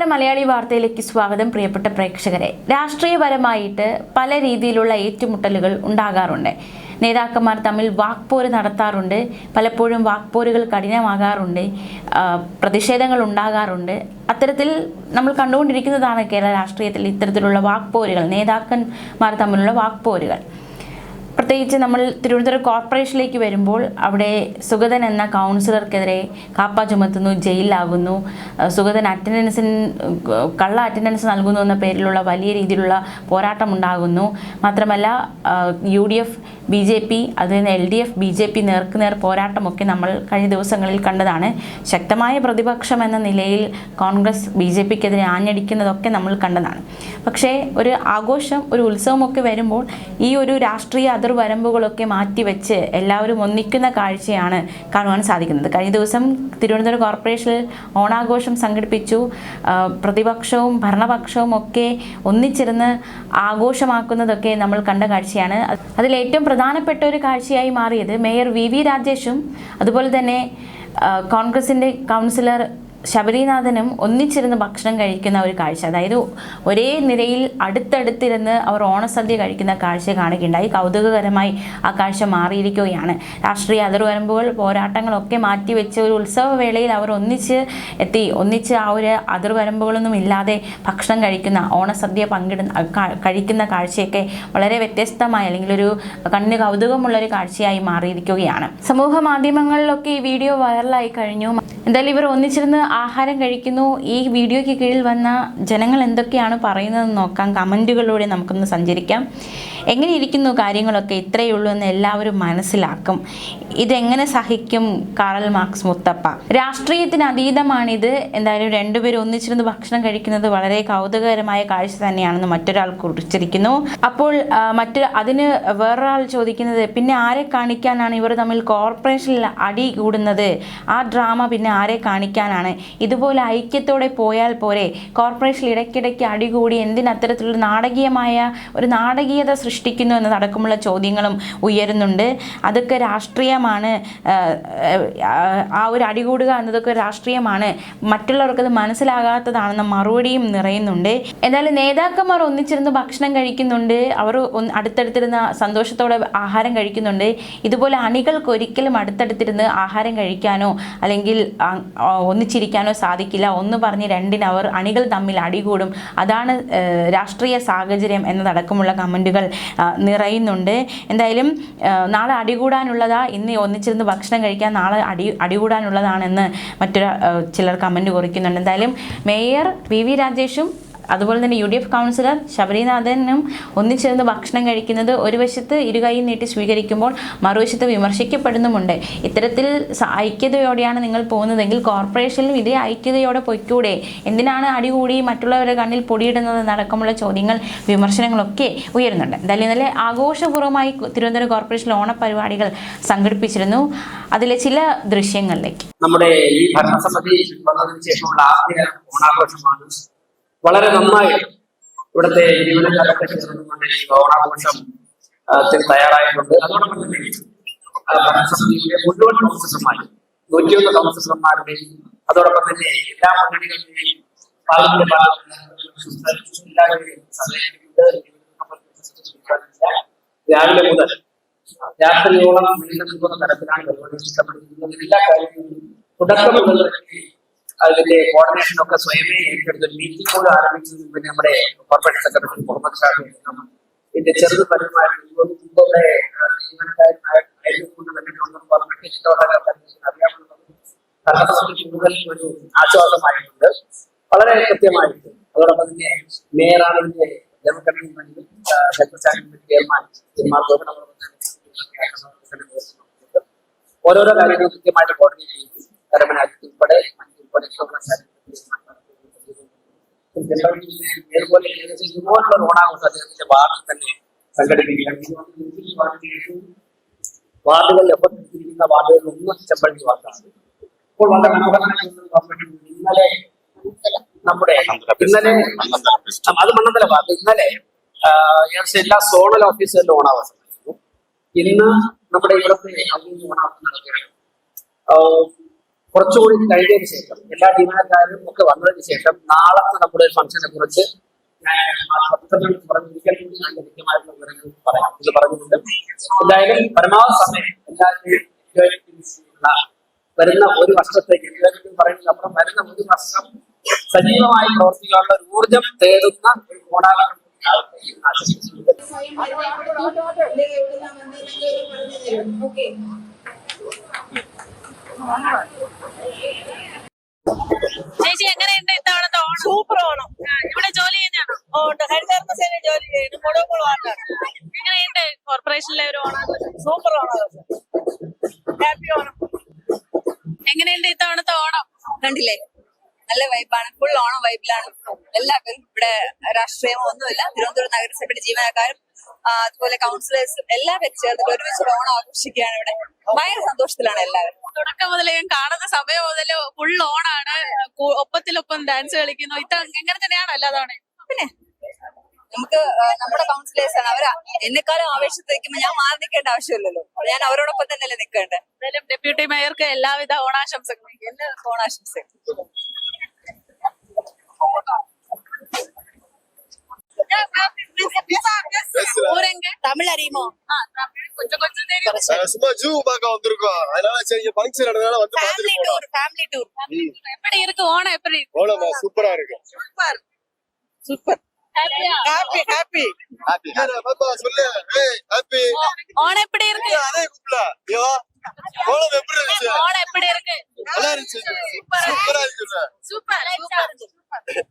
നമസ്കാരം, മലയാളി വാർത്തയിലേക്ക് സ്വാഗതം. പ്രിയപ്പെട്ട പ്രേക്ഷകരെ, രാഷ്ട്രീയപരമായിട്ട് പല രീതിയിലുള്ള ഏറ്റുമുട്ടലുകൾ ഉണ്ടാകാറുണ്ട്. നേതാക്കന്മാർ തമ്മിൽ വാക്പോര് നടത്താറുണ്ട്. പലപ്പോഴും വാക്പോരുകൾ കഠിനമാകാറുണ്ട്, പ്രതിഷേധങ്ങൾ ഉണ്ടാകാറുണ്ട്. അത്തരത്തിൽ നമ്മൾ കണ്ടുകൊണ്ടിരിക്കുന്നതാണ് കേരള രാഷ്ട്രീയത്തിൽ ഇത്തരത്തിലുള്ള വാക്പോരുകൾ, നേതാക്കന്മാർ തമ്മിലുള്ള വാക്പോരുകൾ. പ്രത്യേകിച്ച് നമ്മൾ തിരുവനന്തപുരം കോർപ്പറേഷനിലേക്ക് വരുമ്പോൾ അവിടെ സുഗതൻ എന്ന കൗൺസിലർക്കെതിരെ കാപ്പ ചുമത്തുന്നു, ജയിലിലാകുന്നു. സുഗതൻ കള്ള അറ്റൻഡൻസ് നൽകുന്നു എന്ന പേരിലുള്ള വലിയ രീതിയിലുള്ള പോരാട്ടം ഉണ്ടാകുന്നു. മാത്രമല്ല UDF BJP അതുപോലെ LDF BJP നേർക്കുനേർ പോരാട്ടമൊക്കെ നമ്മൾ കഴിഞ്ഞ ദിവസങ്ങളിൽ കണ്ടതാണ്. ശക്തമായ പ്രതിപക്ഷം എന്ന നിലയിൽ കോൺഗ്രസ് BJPക്കെതിരെ ആഞ്ഞടിക്കുന്നതൊക്കെ നമ്മൾ കണ്ടതാണ്. പക്ഷേ ഒരു ആഘോഷം, ഒരു ഉത്സവമൊക്കെ വരുമ്പോൾ ഈ ഒരു രാഷ്ട്രീയ അതിർവരമ്പുകളൊക്കെ മാറ്റിവെച്ച് എല്ലാവരും ഒന്നിക്കുന്ന കാഴ്ചയാണ് കാണുവാൻ സാധിക്കുന്നത്. കഴിഞ്ഞ ദിവസം തിരുവനന്തപുരം കോർപ്പറേഷനിൽ ഓണാഘോഷം സംഘടിപ്പിച്ചു. പ്രതിപക്ഷവും ഭരണപക്ഷവും ഒക്കെ ഒന്നിച്ചിരുന്ന് ആഘോഷമാക്കുന്നതൊക്കെ നമ്മൾ കണ്ട കാഴ്ചയാണ്. അതിലേറ്റവും പ്രധാനപ്പെട്ട ഒരു കാഴ്ചയായി മാറിയത് മേയർ VV രാജേഷും അതുപോലെ തന്നെ കോൺഗ്രസിൻ്റെ കൗൺസിലർ ശബരിനാഥനും ഒന്നിച്ചിരുന്ന് ഭക്ഷണം കഴിക്കുന്ന ഒരു കാഴ്ച. അതായത് ഒരേ നിരയിൽ അടുത്തടുത്തിരുന്ന് അവർ ഓണസദ്യ കഴിക്കുന്ന കാഴ്ച കാണുകയുണ്ടായി. കൗതുകകരമായി ആ കാഴ്ച മാറിയിരിക്കുകയാണ്. രാഷ്ട്രീയ അതിർവരമ്പുകൾ, പോരാട്ടങ്ങളൊക്കെ മാറ്റിവെച്ച് ഒരു ഉത്സവവേളയിൽ അവർ ഒന്നിച്ച് ആ ഒരു അതിർവരമ്പുകളൊന്നും ഇല്ലാതെ ഭക്ഷണം കഴിക്കുന്ന, ഓണസദ്യ കഴിക്കുന്ന കാഴ്ചയൊക്കെ വളരെ വ്യത്യസ്തമായ, അല്ലെങ്കിൽ ഒരു കണ്ണിന് കൗതുകമുള്ളൊരു കാഴ്ചയായി മാറിയിരിക്കുകയാണ്. സമൂഹ മാധ്യമങ്ങളിലൊക്കെ ഈ വീഡിയോ വൈറലായി കഴിഞ്ഞു. എന്തായാലും ഇവർ ഒന്നിച്ചിരുന്ന് ആഹാരം കഴിക്കുന്നു. ഈ വീഡിയോയ്ക്ക് കീഴിൽ വന്ന ജനങ്ങൾ എന്തൊക്കെയാണ് പറയുന്നതെന്ന് നോക്കാം. കമൻറ്റുകളിലൂടെ നമുക്കൊന്ന് സഞ്ചരിക്കാം. എങ്ങനെ ഇരിക്കുന്നു കാര്യങ്ങളൊക്കെ, ഇത്രയേ ഉള്ളൂ എന്ന് എല്ലാവരും മനസ്സിലാക്കും. ഇതെങ്ങനെ സഹിക്കും കാറൽ മാർക്സ് മുത്തപ്പ. രാഷ്ട്രീയത്തിന് അതീതമാണിത്. എന്തായാലും രണ്ടുപേരും ഒന്നിച്ചിരുന്ന് ഭക്ഷണം കഴിക്കുന്നത് വളരെ കൗതുകകരമായ കാഴ്ച തന്നെയാണെന്ന് മറ്റൊരാൾ കുറിച്ചിരിക്കുന്നു. അപ്പോൾ അതിന് വേറൊരാൾ ചോദിക്കുന്നത്, പിന്നെ ആരെ കാണിക്കാനാണ് ഇവർ തമ്മിൽ കോർപ്പറേഷനിൽ അടി കൂടുന്നത്? ആ ഡ്രാമ പിന്നെ ആരെ കാണിക്കാനാണ്? ഇതുപോലെ ഐക്യത്തോടെ പോയാൽ പോരെ? കോർപ്പറേഷനിൽ ഇടയ്ക്കിടയ്ക്ക് അടികൂടി എന്തിനത്തരത്തിലുള്ള നാടകീയത സൃഷ്ടിക്കുന്നു എന്നതടക്കമുള്ള ചോദ്യങ്ങളും ഉയരുന്നുണ്ട്. അതൊക്കെ രാഷ്ട്രീയമാണ്. ആ ഒരു അടികൂടുക എന്നതൊക്കെ രാഷ്ട്രീയമാണ്, മറ്റുള്ളവർക്കത് മനസ്സിലാകാത്തതാണെന്ന മറുപടിയും നിറയുന്നുണ്ട്. എന്തായാലും നേതാക്കന്മാർ ഒന്നിച്ചിരുന്ന് ഭക്ഷണം കഴിക്കുന്നുണ്ട്. അവർ അടുത്തടുത്തിരുന്ന് സന്തോഷത്തോടെ ആഹാരം കഴിക്കുന്നുണ്ട്. ഇതുപോലെ അണികൾക്ക് ഒരിക്കലും അടുത്തടുത്തിരുന്ന് ആഹാരം കഴിക്കാനോ അല്ലെങ്കിൽ ഒന്നിച്ചിരിക്കാനോ സാധിക്കില്ല. ഒന്ന് പറഞ്ഞ് രണ്ടിനവർ അണികൾ തമ്മിൽ അടികൂടും. അതാണ് രാഷ്ട്രീയ സാഹചര്യം എന്നതടക്കമുള്ള കമൻറ്റുകൾ നിറയുന്നുണ്ട്. എന്തായാലും നാളെ അടികൂടാനുള്ളതാ, ഇന്ന് ഒന്നിച്ചിരുന്ന് ഭക്ഷണം കഴിക്കാൻ നാളെ അടികൂടാനുള്ളതാണെന്ന് ചിലർ കമൻറ്റ് കുറിക്കുന്നുണ്ട്. എന്തായാലും മേയർ VV രാജേഷും അതുപോലെ തന്നെ UDF കൗൺസിലർ ശബരിനാഥനും ഒന്നിച്ചിരുന്ന് ഭക്ഷണം കഴിക്കുന്നത് ഒരു വശത്ത് ഇരുകൈയും നീട്ടി സ്വീകരിക്കുമ്പോൾ മറുവശത്ത് വിമർശിക്കപ്പെടുന്നുമുണ്ട്. ഇത്തരത്തിൽ ഐക്യതയോടെയാണ് നിങ്ങൾ പോകുന്നതെങ്കിൽ കോർപ്പറേഷനിലും ഇതേ ഐക്യതയോടെ പൊയ്ക്കൂടെ? എന്തിനാണ് അടികൂടി മറ്റുള്ളവരുടെ കണ്ണിൽ പൊടിയിടുന്നത് എന്നടക്കമുള്ള ചോദ്യങ്ങൾ, വിമർശനങ്ങളൊക്കെ ഉയരുന്നുണ്ട്. എന്തായാലും ഇന്നലെ ആഘോഷപൂർവ്വമായി തിരുവനന്തപുരം കോർപ്പറേഷനിൽ ഓണപരിപാടികൾ സംഘടിപ്പിച്ചിരുന്നു. അതിലെ ചില ദൃശ്യങ്ങളിലേക്ക്. നമ്മുടെ ഈ ഭരണസമിതി വന്നതിന് ശേഷമുള്ള ആദ്യ ഓണാഘോഷമാണ്. വളരെ നന്നായി ഇവിടുത്തെ ജീവനക്കാരൊക്കെ ചേർന്നുകൊണ്ട് ഈ ഓണാഘോഷം തയ്യാറായിട്ടുണ്ട്. അതോടൊപ്പം തന്നെ ഭരണസമിതിയുടെ മുഴുവൻ കൗൺസിലർമാരും 101 കൗൺസിലർമാരുടെയും അതോടൊപ്പം തന്നെ എല്ലാ മുന്നണികളുടെയും രാവിലെ മുതൽ രാത്രിയോളം നീണ്ടുനിൽക്കുന്ന തരത്തിലാണ് പരിപാടി. എല്ലാ കാര്യങ്ങളും തുടക്കം മുതൽ അതിന്റെ കോർഡിനേഷൻ ഒക്കെ സ്വയമേ ഏറ്റെടുത്ത് മീറ്റിംഗ് പോലും ആരംഭിച്ചതിന് പിന്നെ നമ്മുടെ കോർപ്പറേഷൻ സെക്രട്ടറി മുഹമ്മദ് ഷാഫി ഇതിന്റെ ചെറുത് പരമായിട്ട് ജീവനക്കാരനായതുകൊണ്ട് തന്നെ പറഞ്ഞിട്ട് അറിയാവുന്ന കൂടുതൽ ഒരു ആശ്വാസമായിട്ടുണ്ട്, വളരെ കൃത്യമായിട്ട്. അതോടൊപ്പം തന്നെ മേയറാണ് ഇതിന്റെ ജനറൽ കമ്മിറ്റി ചെയർമാൻ ഓരോരോ കാര്യങ്ങളും കൃത്യമായിട്ട് കോർഡിനേറ്റ് ചെയ്തു. കരമനാറ്റി ഉൾപ്പെടെ ഇതുപോലുള്ള ഓണാഘോഷം അദ്ദേഹത്തിന്റെ വാർഡിൽ തന്നെ സംഘടിപ്പിക്കുകയാണ്. വാർഡുകളിൽ ഒപ്പത്തിരിക്കുന്ന വാർഡുകളിൽ ഒന്ന് ചെമ്പഴി വാർഡാണ്. ഇപ്പോൾ വളരെ മനോഹരമായി ഇന്നലെ അത് മണ്ണന്തല വാർഡ്. ഇന്നലെ എല്ലാ സോണൽ ഓഫീസുകളിലും ഓണാഘോഷം നടക്കുന്നു. ഇന്ന് നമ്മുടെ ഇവിടുത്തെ ഓണാഘോഷം നടക്കുകയാണ്. കുറച്ചുകൂടി കഴിഞ്ഞതിന് ശേഷം എല്ലാ ജീവനക്കാരും ഒക്കെ വന്നതിന് ശേഷം നാളത്തെ നമ്മുടെ ഒരു ഫംഗ്ഷനെ കുറിച്ച് ഞാൻ പറഞ്ഞിരിക്കാൻ ലഭ്യമായിട്ടുള്ള വിവരങ്ങൾ പറയാം ഇത് പറഞ്ഞിട്ടുണ്ട്. എന്തായാലും പരമാവധി സമയം എല്ലാവരും വരുന്ന ഒരു വർഷത്തേക്ക് പറയുന്നത് അപ്പുറം വരുന്ന ഒരു വർഷം സജീവമായി പ്രവർത്തിക്കാനുള്ള ഒരു ഊർജം തേടുന്ന ഒരു ഓണാഘോഷം ആശംസിച്ചുകൊണ്ട് ചേച്ചി എങ്ങനെയുണ്ട് ഇത്തവണത്തെ ഓണം? സൂപ്പർ ഓണം. ഇവിടെ ജോലി ചെയ്യുന്നതാണോ? ഹരിതകർമ്മസേന ജോലി ചെയ്യുന്നു. മുടങ്ങുമ്പോൾ വാർഡാണ്. എങ്ങനെയുണ്ട് കോർപ്പറേഷനിലെ ഒരു ഓണം? സൂപ്പർ ഓണം. ഹാപ്പി ഓണം. എങ്ങനെയുണ്ട് ഇത്തവണത്തെ ഓണം? കണ്ടില്ലേ, നല്ല വൈബാണ്. ഫുൾ ഓണം വൈബിലാണ് എല്ലാവരും. ഇവിടെ രാഷ്ട്രീയമോ ഒന്നുമില്ല. തിരുവനന്തപുരം നഗരസഭയുടെ ജീവനക്കാരും അതുപോലെ കൗൺസിലേഴ്സും എല്ലാവരും ചേർന്നിട്ട് ഒരുമിച്ച് ഓണം ആഘോഷിക്കുകയാണ്. ഇവിടെ ഭയങ്കര സന്തോഷത്തിലാണ് എല്ലാവരും. തുടക്കം മുതൽ ഞാൻ കാണുന്ന സമയം മുതൽ ഫുൾ ഓണാണ്. ഒപ്പത്തിലൊപ്പം ഡാൻസ് കളിക്കുന്നു. എങ്ങനെ തന്നെയാണോ എല്ലാ തവണയും? പിന്നെ നമുക്ക് നമ്മുടെ കൗൺസിലേഴ്സ് ആണ്. അവർ എന്നെക്കാളും ആവേശത്തിൽ നിൽക്കുമ്പോൾ ഞാൻ മാറി നിൽക്കേണ്ട ആവശ്യമില്ലല്ലോ. ഞാൻ അവരോടൊപ്പം തന്നെയല്ലേ നിൽക്കേണ്ടത്. എന്തായാലും ഡെപ്യൂട്ടി മേയർക്ക് എല്ലാവിധ ഓണാശംസകളും. എല്ലാവർക്കും ഓണാശംസകൾ. ஊரெங்க? தமிழ் அறியுமோ? தமிழ் கொஞ்சம் கொஞ்சம் தெரியும். சும்மா ஜூ பார்க்க வந்திருக்கோம். அதனால சரி ஃபங்க்ஷன் நடந்தனால வந்து ஃபேமிலி பார்த்துட்டு போலாம். Tour, family tour. எப்படி இருக்கு ஓணம்? எப்படி இருக்கு? ஓணமா சூப்பரா இருக்கு. Super super. ஹாப்பியா? Happy happy. ஹாப்பி. பாப்பா சொல்லு. ஏய் ஹாப்பி. ஓணம் எப்படி இருக்கு? அதே கூப்பிடல. ஐயோ. ஓணம் எப்படி இருந்துச்சு? ஓணம் எப்படி இருக்கு? நல்லா இருந்துச்சு. சூப்பரா இருந்துச்சு. Super super.